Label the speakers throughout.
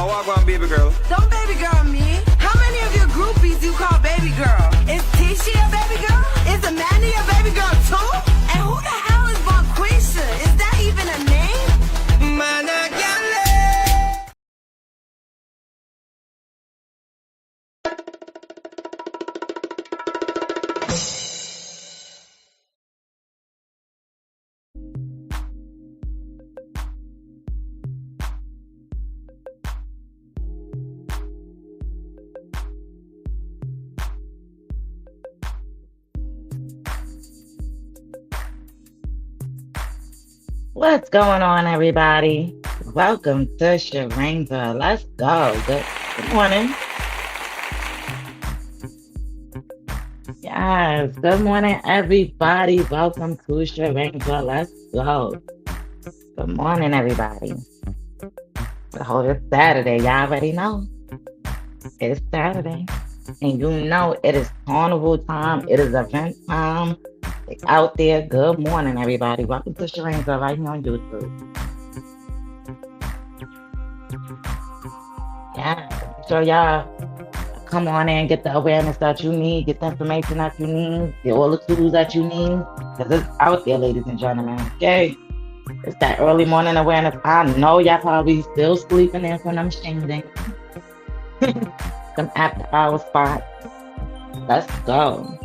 Speaker 1: wagwan, baby girl.
Speaker 2: Don't baby girl me. How many of your groupies you call baby girl? Is Tisha a baby girl? Is Amanda a baby girl too? And who the hell is Bonquisha? Is that even a name?
Speaker 1: Man, I can't
Speaker 3: What's going on, everybody? Welcome to Sharane. Let's go. Good morning. Yes, good morning, everybody. Welcome to Sharane. Let's go. Good morning, everybody. Oh, it's Saturday. Y'all already know. It's Saturday. And you know it is carnival time. It is event time. Out there. Good morning, everybody. Welcome to Sharane right here on YouTube. Yeah, make sure y'all come on in, get the awareness that you need, get the information that you need, get all the tools that you need, because it's out there, ladies and gentlemen. Okay, it's that early morning awareness. I know y'all probably still sleeping in from them shingling, some after hour spot. Let's go.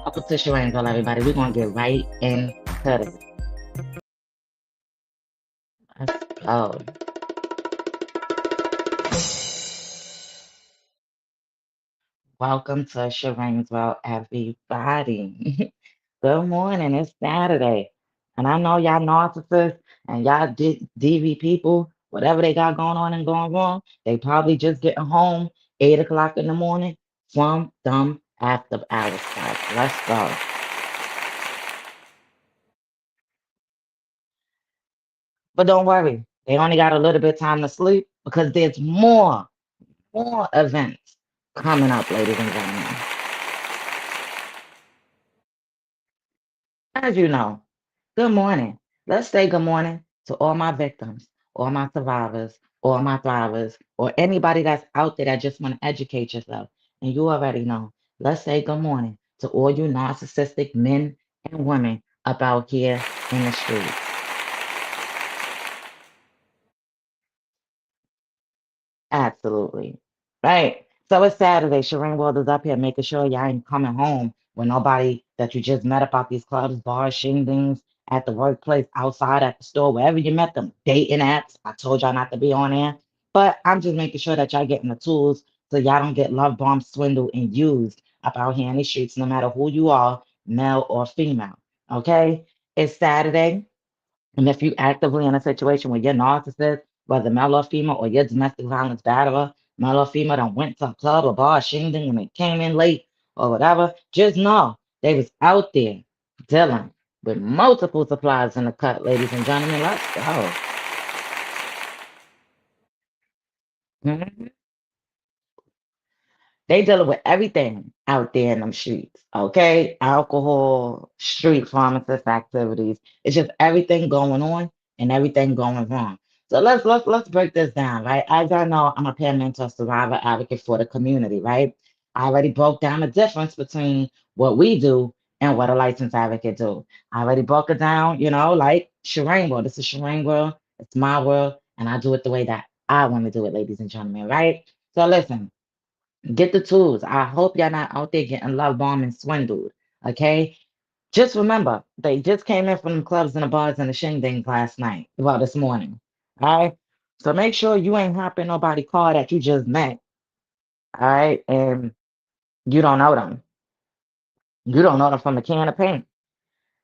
Speaker 3: Welcome to Sharane, everybody. We're gonna get right into this. Let's go. Welcome to Sharane's World, everybody. Good morning. It's Saturday. And I know y'all narcissists and y'all DV people, whatever they got going on and going wrong, they probably just getting home 8 o'clock in the morning from them after hours class. Let's go. But don't worry, they only got a little bit of time to sleep because there's more events coming up, ladies and gentlemen. As you know, good morning. Let's say good morning to all my victims, all my survivors, all my thrivers, or anybody that's out there that just want to educate yourself. And you already know. Let's say good morning to all you narcissistic men and women up out here in the streets. Absolutely. Right. So it's Saturday. Sharane World is up here making sure y'all ain't coming home with nobody that you just met up at these clubs, bars, shingdings, at the workplace, outside, at the store, wherever you met them, dating apps. I told y'all not to be on there. But I'm just making sure that y'all getting the tools so y'all don't get love bombed, swindled, and used up out here in the streets, no matter who you are, male or female. Okay? It's Saturday. And if you actively in a situation where you're narcissist, whether male or female, or you're domestic violence batterer, male or female, done went to a club or bar, shingling, and they came in late or whatever, just know they was out there dealing with multiple supplies in the cut, ladies and gentlemen. Let's go. Mhm. They dealing with everything out there in them streets, okay? Alcohol, street pharmacist activities. It's just everything going on and everything going wrong. So let's break this down, right? As I know, I'm a peer mentor, survivor advocate for the community, right? I already broke down the difference between what we do and what a licensed advocate do. I already broke it down, like Sharane World. This is Sharane World. It's my world, and I do it the way that I want to do it, ladies and gentlemen, right? So listen. Get the tools. I hope y'all not out there getting love bombed and swindled. Okay. Just remember, they just came in from the clubs and the bars and the shingdings last night. Well, this morning. All right. So make sure you ain't hopping nobody car that you just met. All right. And you don't know them. You don't know them from a can of paint.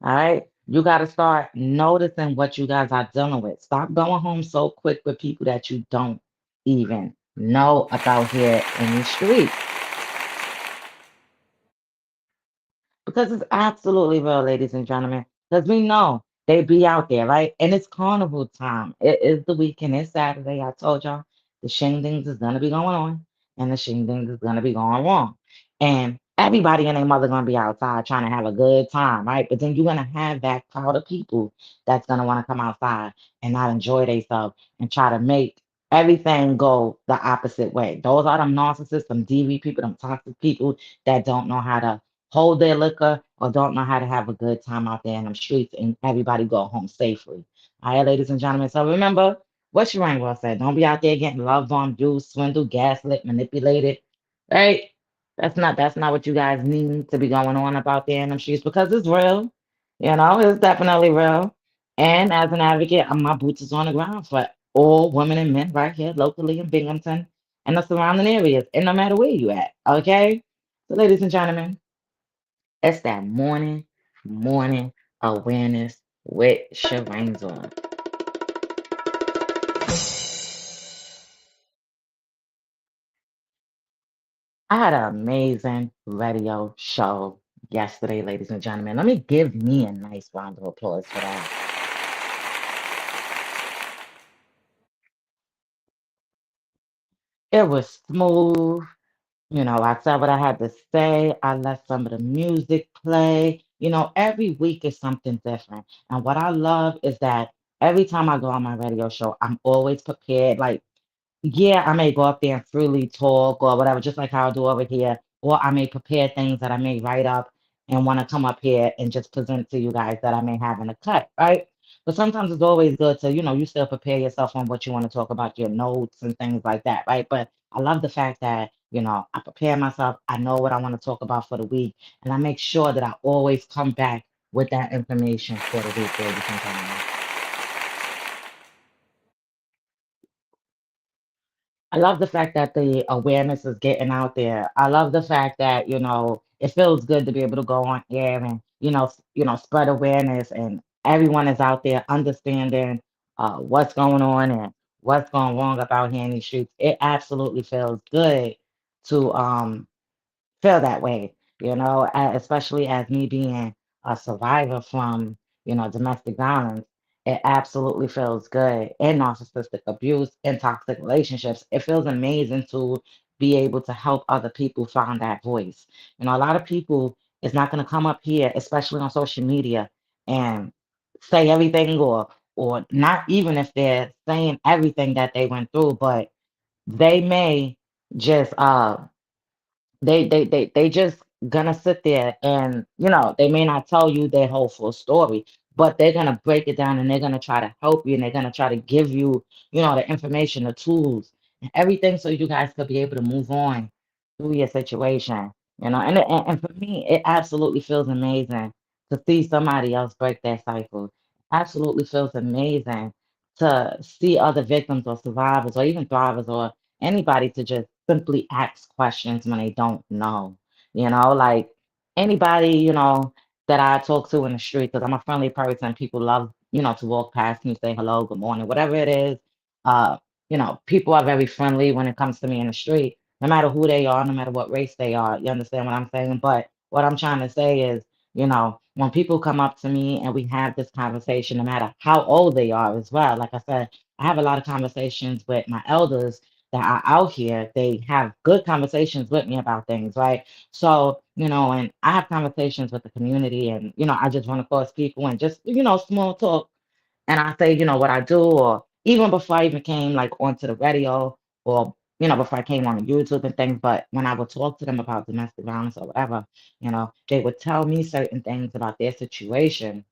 Speaker 3: All right. You got to start noticing what you guys are dealing with. Stop going home so quick with people that you don't even know about here in the street. Because it's absolutely real, ladies and gentlemen. Because we know they be out there, right? And it's carnival time. It is the weekend. It's Saturday. I told y'all the shingdings is gonna be going on, and the shingdings is gonna be going wrong. And Everybody and their mother gonna be outside trying to have a good time, right? But then you're gonna have that crowd of people that's gonna want to come outside and not enjoy themselves and try to make everything go the opposite way. Those are them narcissists, them DV people, them toxic people that don't know how to hold their liquor or don't know how to have a good time out there in them streets and everybody go home safely. All right, ladies and gentlemen. So remember what Sharane Well said. Don't be out there getting love bombed, used, swindled, gaslit, manipulated. Right? That's not what you guys need to be going on about there in them streets because it's real. It's definitely real. And as an advocate, my boots is on the ground for all women and men right here locally in Binghamton and the surrounding areas, and no matter where you at. Okay? So, ladies and gentlemen, it's that morning awareness with Sharane's on. I had an amazing radio show yesterday, ladies and gentlemen. Let me give me a nice round of applause for that. It was smooth. I said what I had to say. I let some of the music play. Every week is something different. And what I love is that every time I go on my radio show, I'm always prepared. Like, yeah, I may go up there and freely talk or whatever, just like how I do over here. Or I may prepare things that I may write up and want to come up here and just present to you guys that I may have in a cut, right? But sometimes it's always good to, you still prepare yourself on what you want to talk about, your notes and things like that, right? But I love the fact that, I prepare myself, I know what I want to talk about for the week, and I make sure that I always come back with that information for the week, ladies and gentlemen. I love the fact that the awareness is getting out there. I love the fact that, it feels good to be able to go on air and, spread awareness and everyone is out there understanding what's going on and what's going wrong about here in these streets. It absolutely feels good to feel that way, especially as me being a survivor from, domestic violence. It absolutely feels good and narcissistic abuse and toxic relationships. It feels amazing to be able to help other people find that voice. A lot of people is not going to come up here, especially on social media, and say everything or not even if they're saying everything that they went through, but they may just they just gonna sit there and they may not tell you their whole full story, but they're gonna break it down and they're gonna try to help you and they're gonna try to give you the information, the tools, and everything so you guys could be able to move on through your situation. And for me, it absolutely feels amazing to see somebody else break their cycle. Absolutely feels amazing to see other victims or survivors or even thrivers or anybody to just simply ask questions when they don't know. Like anybody, that I talk to in the street, because I'm a friendly person. People love, to walk past me, say hello, good morning, whatever it is. Uh, people are very friendly when it comes to me in the street, no matter who they are, no matter what race they are. You understand what I'm saying? But what I'm trying to say is, when people come up to me and we have this conversation, no matter how old they are as well, like I said, I have a lot of conversations with my elders that are out here. They have good conversations with me about things, right? So, and I have conversations with the community and, I just run across people and just, small talk. And I say, what I do, or even before I even came like onto the radio or, before I came on YouTube and things. But when I would talk to them about domestic violence or whatever, they would tell me certain things about their situation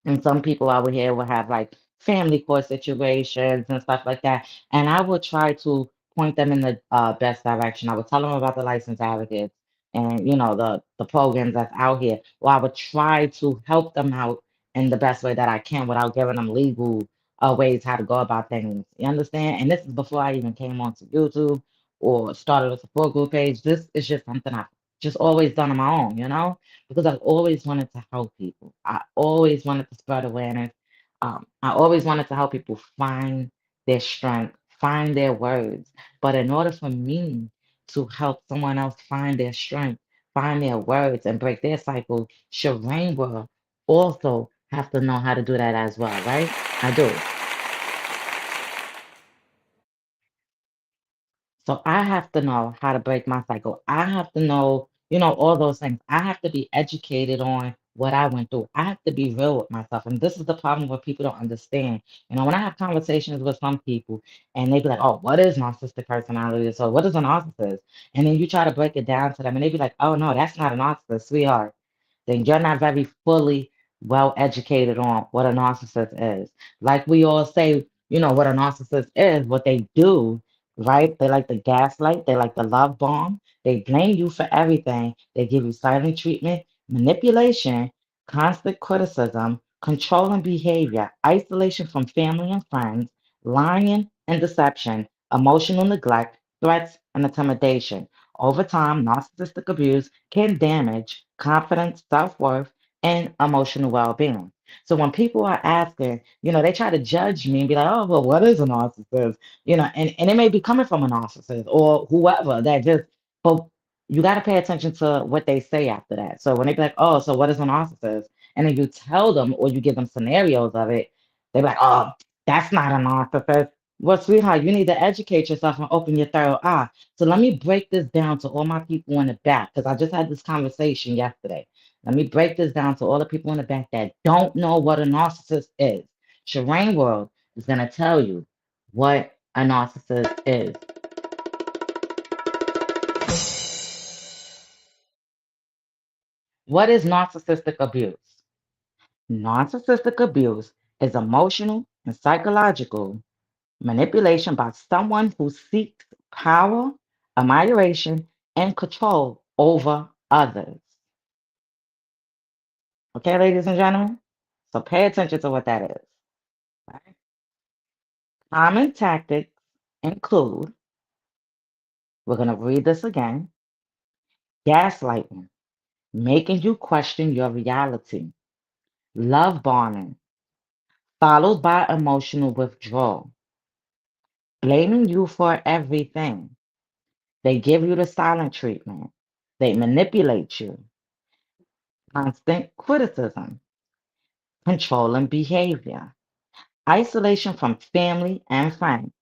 Speaker 3: and some people over here will have like family court situations and stuff like that. And I would try to point them in the best direction. I would tell them about the licensed advocates and the programs that's out here. Or I would try to help them out in the best way that I can without giving them legal ways how to go about things. You understand? And this is before I even came onto YouTube or started a support group page. This is just something I've just always done on my own, because I've always wanted to help people. I always wanted to spread awareness. I always wanted to help people find their strength, find their words. But in order for me to help someone else find their strength, find their words, and break their cycle, Shireen will also have to know how to do that as well, right? I do. So I have to know how to break my cycle. I have to know, all those things. I have to be educated on what I went through. I have to be real with myself. And this is the problem where people don't understand. When I have conversations with some people and they be like, oh, what is narcissistic personality? So what is a narcissist? And then you try to break it down to them and they be like, oh, no, that's not a narcissist, sweetheart. Then you're not very fully well educated on what a narcissist is. Like we all say, what a narcissist is, what they do, right? They like to gaslight, they like to love bomb, they blame you for everything, they give you silent treatment, manipulation, constant criticism, controlling behavior, isolation from family and friends, lying and deception, emotional neglect, threats, and intimidation. Over time, narcissistic abuse can damage confidence, self worth, and emotional well being. So when people are asking, they try to judge me and be like, oh, well, what is a narcissist? And it may be coming from a narcissist or whoever that just, but you got to pay attention to what they say after that. So when they be like, oh, so what is a narcissist? And then you tell them or you give them scenarios of it, they be like, oh, that's not a narcissist. Well, sweetheart, you need to educate yourself and open your third eye. So let me break this down to all my people in the back because I just had this conversation yesterday. Let me break this down to all the people in the back that don't know what a narcissist is. Sharane World is going to tell you what a narcissist is. What is narcissistic abuse? Narcissistic abuse is emotional and psychological manipulation by someone who seeks power, admiration, and control over others. Okay, ladies and gentlemen? So pay attention to what that is. Right? Common tactics include, we're going to read this again, gaslighting, making you question your reality, love bombing, followed by emotional withdrawal, blaming you for everything. They give you the silent treatment. They manipulate you. Constant criticism, controlling behavior, isolation from family and friends,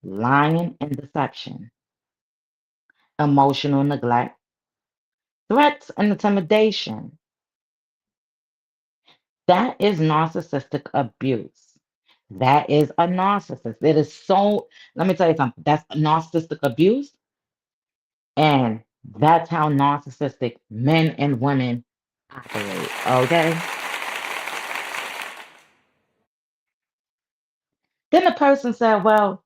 Speaker 3: lying and deception, emotional neglect, threats and intimidation. That is narcissistic abuse. That is a narcissist. It is so, let me tell you something, that's narcissistic abuse. And that's how narcissistic men and women operate. Okay. Then the person said, well,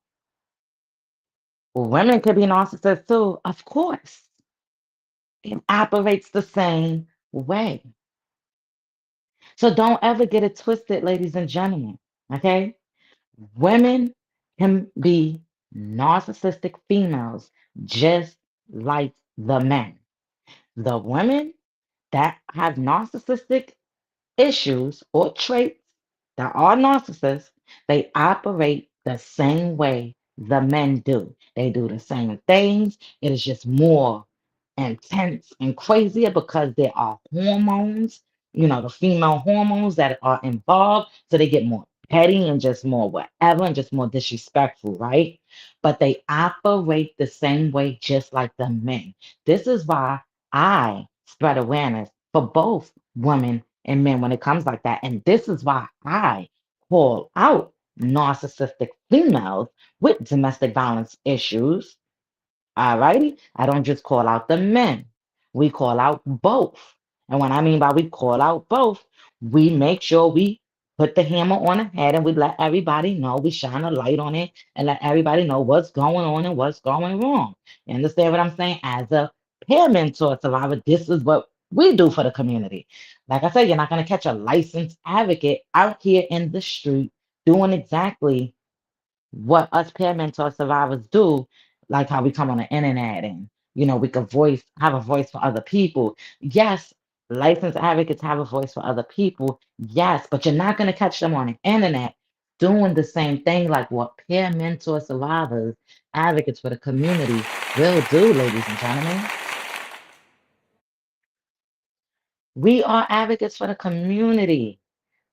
Speaker 3: women could be narcissists too. Of course, it operates the same way. So don't ever get it twisted, ladies and gentlemen. Okay? Women can be narcissistic females just like the men. The women that have narcissistic issues or traits that are narcissists, they operate the same way the men do. They do the same things. It is just more intense and crazier because there are hormones, the female hormones that are involved. So they get more petty and just more whatever and just more disrespectful, right? But they operate the same way just like the men. This is why I spread awareness for both women and men when it comes like that. And this is why I call out narcissistic females with domestic violence issues. All righty. I don't just call out the men. We call out both. And what I mean by we call out both, we make sure we put the hammer on the head and we let everybody know, we shine a light on it and let everybody know what's going on and what's going wrong. You understand what I'm saying? As a peer mentor survivor, this is what we do for the community. Like I said, you're not going to catch a licensed advocate out here in the street doing exactly what us peer mentor survivors do, like how we come on the internet and we could have a voice for other people. Yes, licensed advocates have a voice for other people. Yes, but you're not going to catch them on the internet doing the same thing like what peer mentor survivors, advocates for the community will do, ladies and gentlemen. We are advocates for the community.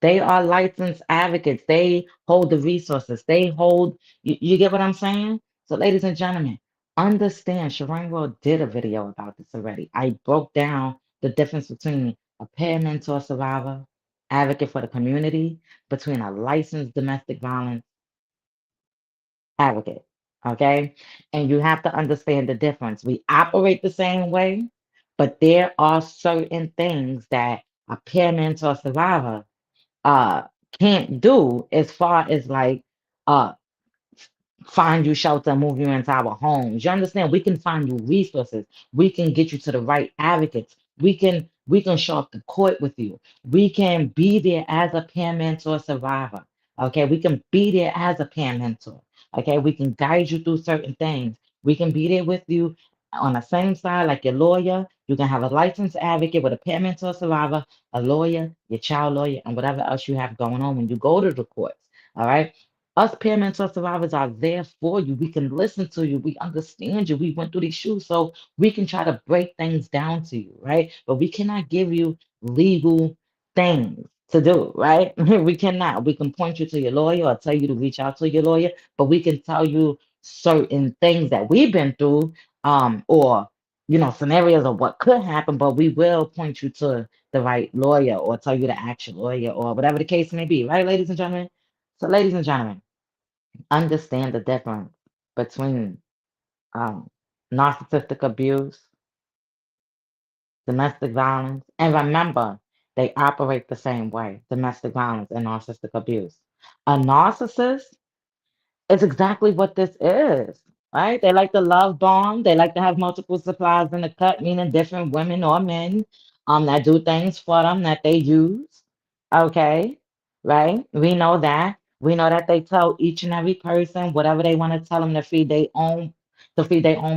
Speaker 3: They are licensed advocates. They hold the resources. They hold, you get what I'm saying? So, ladies and gentlemen, Understand, Sharane World did a video about this already. I broke down the difference between a peer mentor survivor, advocate for the community, between a licensed domestic violence advocate. Okay. And you have to understand the difference. We operate the same way, but there are certain things that a peer mentor survivor uh can't do as far as like uh find you shelter, move you into our homes. You understand? We can find you resources. We can get you to the right advocates. We can show up to court with you. We can be there as a peer mentor survivor. Okay, we can be there as a peer mentor. Okay, we can guide you through certain things. We can be there with you on the same side like your lawyer. You can have a licensed advocate with a peer mentor survivor, a lawyer, your child lawyer, and whatever else you have going on when you go to the courts. All right. Us peer mentor survivors are there for you. We can listen to you. We understand you. We went through these shoes, so we can try to break things down to you, right? But we cannot give you legal things to do, right? We cannot. We can point you to your lawyer or tell you to reach out to your lawyer, but we can tell you certain things that we've been through, or scenarios of what could happen, but we will point you to the right lawyer or tell you to ask your lawyer or whatever the case may be, right, ladies and gentlemen? So, ladies and gentlemen, understand the difference between um, narcissistic abuse, domestic violence, and remember, they operate the same way, domestic violence and narcissistic abuse. A narcissist it's exactly what this is, right? They like to love bomb. They like to have multiple supplies in the cut, meaning different women or men that do things for them that they use. Okay, right? We know that. We know that they tell each and every person whatever they want to tell them to feed their own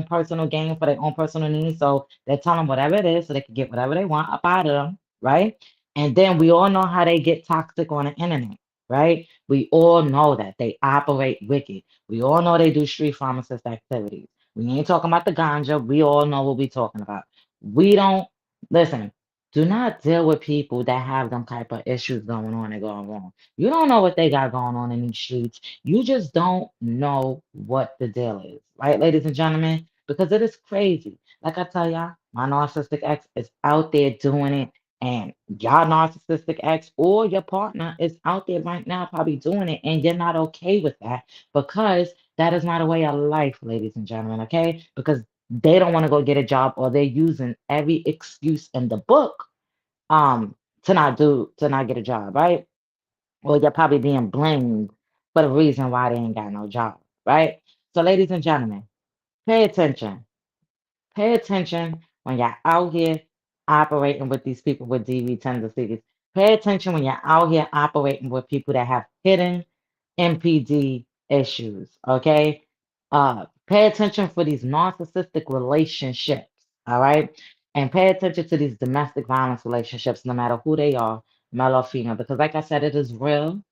Speaker 3: personal gain for their own personal needs. So they tell them whatever it is so they can get whatever they want up out of them, right? And then we all know how they get toxic on the internet, right? We all know that they operate wicked. We all know they do street pharmacist activities. We ain't talking about the ganja. We all know what we talking about. We don't listen. Do not deal with people that have them type of issues going on and going wrong. You don't know what they got going on in these streets. You just don't know what the deal is, right, ladies and gentlemen? Because it is crazy. Like I tell y'all, my narcissistic ex is out there doing it, and your narcissistic ex or your partner is out there right now probably doing it, and you're not okay with that because that is not a way of life, ladies and gentlemen, okay? Because they don't want to go get a job or they're using every excuse in the book um to not get a job, right? Or you're probably being blamed for the reason why they ain't got no job, right? So, ladies and gentlemen, pay attention. Pay attention when you're out here operating with these people with DV tendencies. Pay attention when you're out here operating with people that have hidden MPD issues. Okay. Pay attention for these narcissistic relationships. All right. And pay attention to these domestic violence relationships, no matter who they are, male or female, because like I said, it is real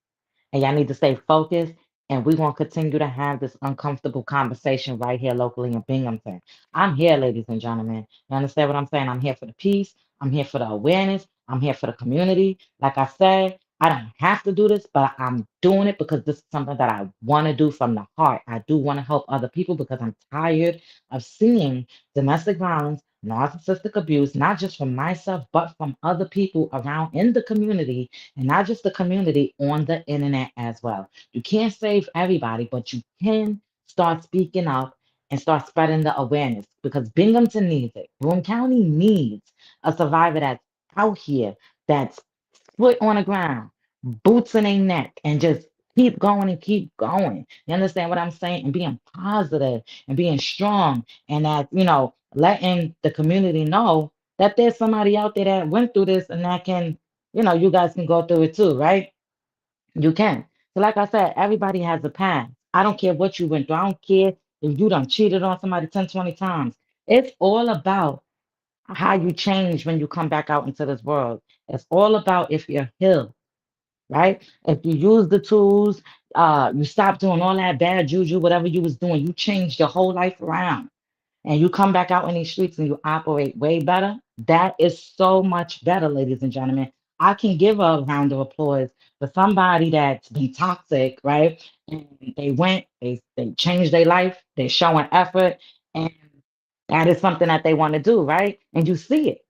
Speaker 3: and y'all need to stay focused. And we're going to continue to have this uncomfortable conversation right here locally in Binghamton. I'm here, ladies and gentlemen. You understand what I'm saying? I'm here for the peace. I'm here for the awareness. I'm here for the community. Like I said, I don't have to do this, but I'm doing it because this is something that I want to do from the heart. I do want to help other people because I'm tired of seeing domestic violence, narcissistic abuse, not just from myself, but from other people around in the community and not just the community on the internet as well. You can't save everybody, but you can start speaking up and start spreading the awareness because Binghamton needs it. Broome County needs a survivor that's out here, that's foot on the ground, boots in their neck, and just keep going and keep going. You understand what I'm saying? And being positive and being strong, and that, letting the community know that there's somebody out there that went through this and that can you guys can go through it too, right? You can. So, like I said, everybody has a past. I don't care what you went through. I don't care if you done cheated on somebody 10, 20 times. It's all about how you change when you come back out into this world. It's all about if you're healed, right? If you use the tools, you stop doing all that bad juju, whatever you was doing, you changed your whole life around and you come back out in these streets and you operate way better, that is so much better, ladies and gentlemen. I can give a round of applause for somebody that's been toxic, right? And they changed their life, they're showing effort, And that is something that they want to do, right? And you see it.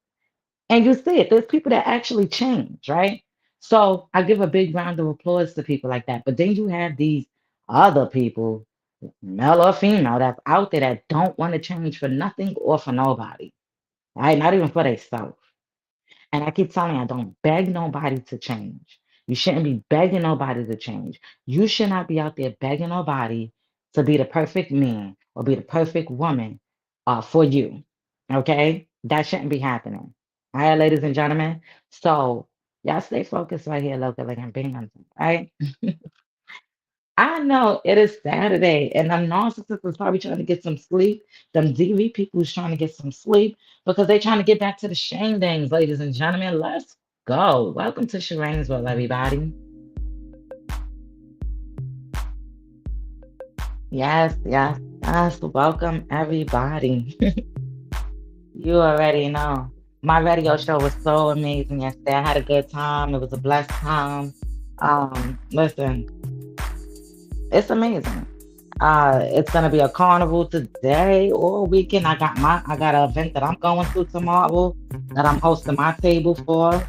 Speaker 3: And you see it. There's people that actually change, right? So I give a big round of applause to people like that. But then you have these other people, male or female, that's out there that don't want to change for nothing or for nobody, right? Not even for themselves. And I keep telling you, I don't beg nobody to change. You shouldn't be begging nobody to change. You should not be out there begging nobody to be the perfect man or be the perfect woman for you. Okay? That shouldn't be happening. All right, ladies and gentlemen. So y'all stay focused right here locally in Binghamton, right? I know it is Saturday, and them narcissists is probably trying to get some sleep. Them DV people is trying to get some sleep because they're trying to get back to the shame things, ladies and gentlemen. Let's go. Welcome to Sharane's World, everybody. Yes, yes, yes. Welcome, everybody. You already know. My radio show was so amazing yesterday. I had a good time. It was a blessed time. Listen, it's amazing. It's gonna be a carnival today or weekend. I got an event that I'm going to tomorrow that I'm hosting my table for.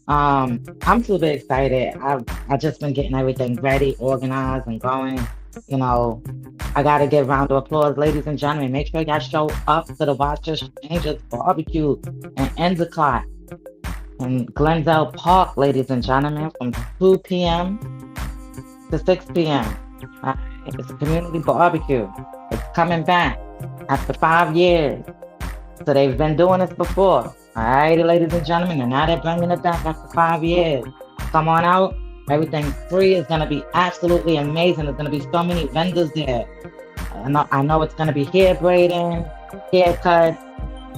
Speaker 3: I'm super excited. I just been getting everything ready, organized, and going. You know, I gotta give a round of applause, ladies and gentlemen. Make sure y'all show up to the Watchers Changers barbecue in Endicott in Glendale Park, ladies and gentlemen, from 2 p.m. to 6 p.m. All right, it's a community barbecue. It's coming back after 5 years. So they've been doing this before. All right, ladies and gentlemen, and now they're bringing it back after 5 years. Come on out. Everything's free. It's going to be absolutely amazing. There's going to be so many vendors there. I know it's going to be hair braiding, haircut,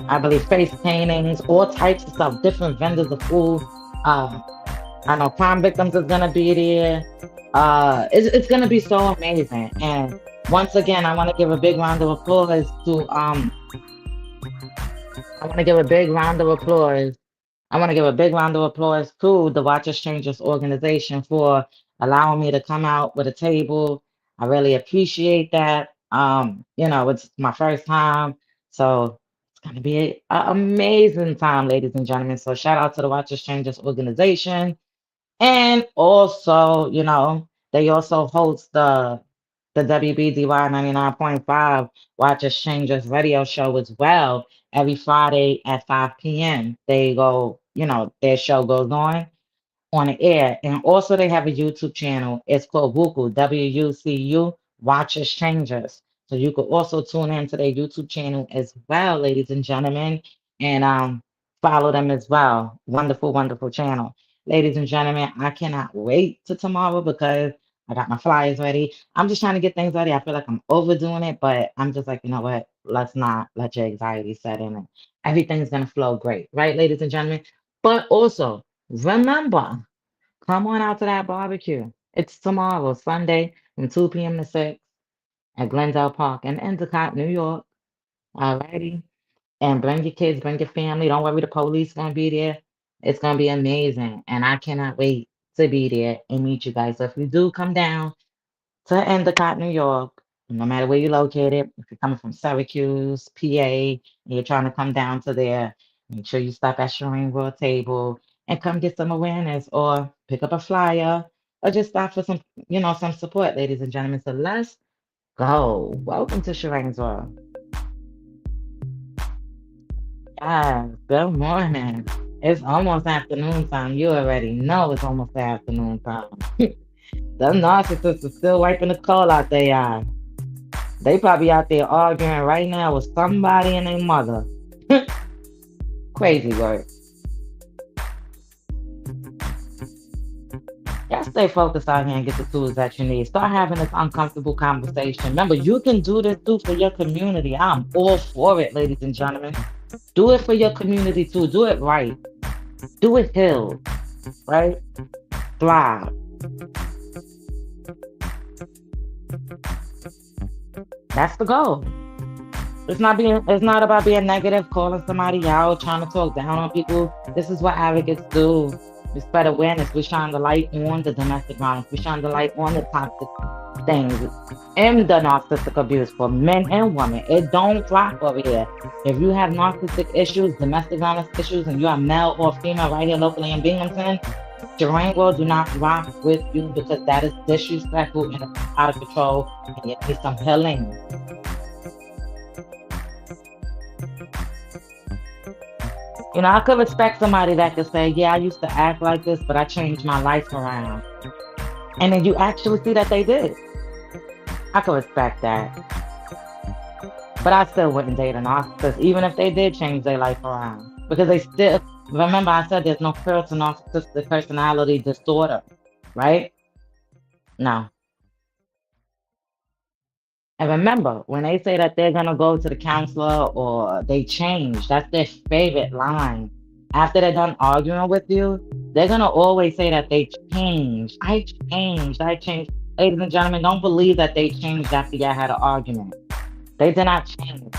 Speaker 3: I believe face paintings, all types of stuff, different vendors of food. I know crime victims is gonna be there. It's gonna be so amazing. And once again, I want to give a big round of applause to I want to give a big round of applause. I want to give a big round of applause to the Watchers Changers organization for allowing me to come out with a table. I really appreciate that. It's my first time, so it's gonna be an amazing time, ladies and gentlemen. So shout out to the Watchers Changers organization. And also, they also host the WBDY 99.5 Watch Exchangers radio show as well every Friday at 5 p.m. They go, their show goes on the air. And also they have a YouTube channel. It's called WUCU, WUCU Watch Exchangers. So you could also tune into their YouTube channel as well, ladies and gentlemen, and follow them as well. Wonderful, wonderful channel. Ladies and gentlemen, I cannot wait to tomorrow because I got my flyers ready. I'm just trying to get things ready. I feel like I'm overdoing it, but I'm just like, you know what? Let's not let your anxiety set in and everything's gonna flow great, right, ladies and gentlemen? But also remember, come on out to that barbecue. It's tomorrow, Sunday, from 2 p.m. to 6 at Glendale Park in Endicott, New York. Alrighty. And bring your kids, bring your family. Don't worry, the police gonna be there. It's gonna be amazing. And I cannot wait to be there and meet you guys. So if you do come down to Endicott, New York, no matter where you're located, if you're coming from Syracuse, PA, and you're trying to come down to there, make sure you stop at Sharane World Table and come get some awareness or pick up a flyer or just stop for some support, ladies and gentlemen. So let's go. Welcome to Sharane's World. Yes, good morning. It's almost afternoon time. You already know it's almost afternoon time. The narcissists are still wiping the coal out their eye. They probably out there arguing right now with somebody and their mother. Crazy work. Y'all stay focused out here and get the tools that you need. Start having this uncomfortable conversation. Remember, you can do this too for your community. I'm all for it, ladies and gentlemen. Do it for your community too. Do it right. Do it healed, right? Thrive. That's the goal. It's not about being negative, calling somebody out, trying to talk down on people. This is what advocates do. We spread awareness. We shine the light on the domestic violence. We shine the light on the toxic things in the narcissistic abuse for men and women. It don't rock over here. If you have narcissistic issues, domestic violence issues, and you are male or female right here locally in Binghamton, Sharane will do not rock with you because that is disrespectful and it's out of control and you need some healing. You know, I could respect somebody that could say, yeah, I used to act like this, but I changed my life around. And then you actually see that they did. I could respect that. But I still wouldn't date a narcissist, even if they did change their life around. Because they still, remember I said there's no cure to narcissistic personality disorder, right? No. And remember, when they say that they're gonna go to the counselor or they change, that's their favorite line. After they're done arguing with you, they're gonna always say that they changed. I changed. I changed. Ladies and gentlemen, don't believe that they changed after y'all had an argument. They did not change.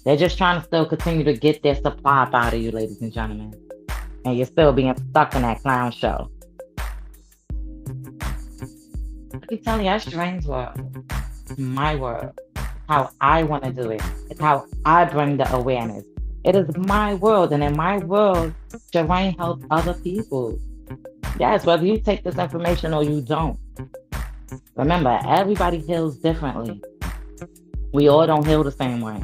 Speaker 3: They're just trying to still continue to get their supply up out of you, ladies and gentlemen. And you're still being stuck in that clown show. I keep telling you, that's Sharene's world. My world. How I want to do it. It's how I bring the awareness. It is my world, and in my world, Sharane helps other people. Yes, whether you take this information or you don't. Remember, everybody heals differently. We all don't heal the same way.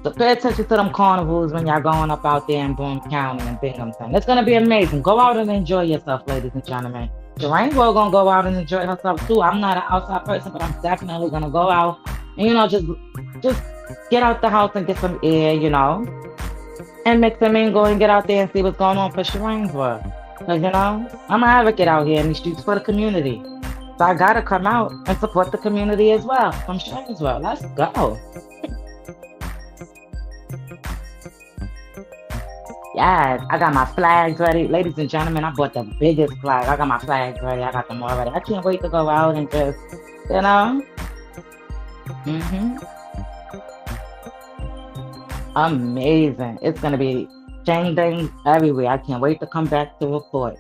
Speaker 3: So pay attention to them carnivals when y'all going up out there in Boone County and Binghamton. It's gonna be amazing. Go out and enjoy yourself, ladies and gentlemen. Sharane will gonna go out and enjoy herself too. I'm not an outside person, but I'm definitely gonna go out and just get out the house and get some air, and mix and mingle and get out there and see what's going on for Sharane's world. Because I'm an advocate out here in these streets for the community. So I gotta come out and support the community as well from Sharane's world. Let's go. Yes, I got my flags ready. Ladies and gentlemen, I bought the biggest flag. I got my flags ready. I got them all ready. I can't wait to go out and just, Amazing. It's going to be chain things everywhere. I can't wait to come back to report.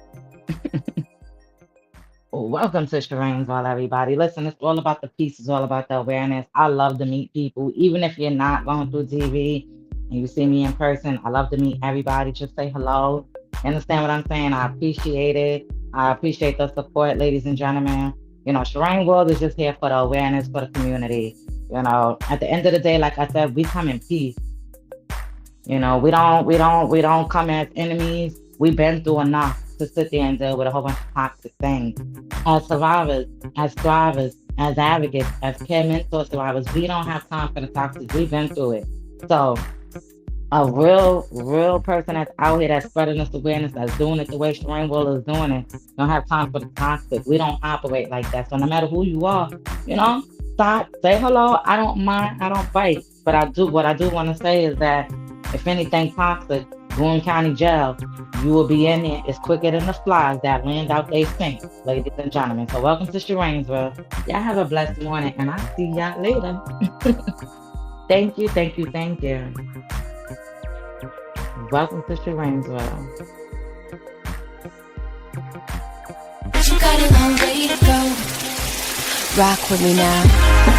Speaker 3: Welcome to Sharane's World, everybody. Listen, it's all about the peace. It's all about the awareness. I love to meet people, even if you're not going through TV. And you see me in person, I love to meet everybody. Just say hello. Understand what I'm saying? I appreciate it. I appreciate the support, ladies and gentlemen. Sharane World is just here for the awareness for the community. At the end of the day, like I said, we come in peace. We don't come as enemies. We've been through enough to sit there and deal with a whole bunch of toxic things. As survivors, as thrivers, as advocates, as care mentor survivors, we don't have time for the toxic. We've been through it. So a real person that's out here that's spreading this awareness, that's doing it the way Sharane Will is doing it, don't have time for the toxic. We don't operate like that. So no matter who you are, stop, say hello. I don't mind, I don't fight. But what I do want to say is that if anything toxic, Boone County Jail, you will be in there. It's quicker than the flies that land out they sink, ladies and gentlemen. So welcome to Sharane's World. Y'all have a blessed morning, and I'll see y'all later. Thank you, thank you, thank you. Welcome to Sharane's World.
Speaker 1: You got a long way to go. Rock with me now.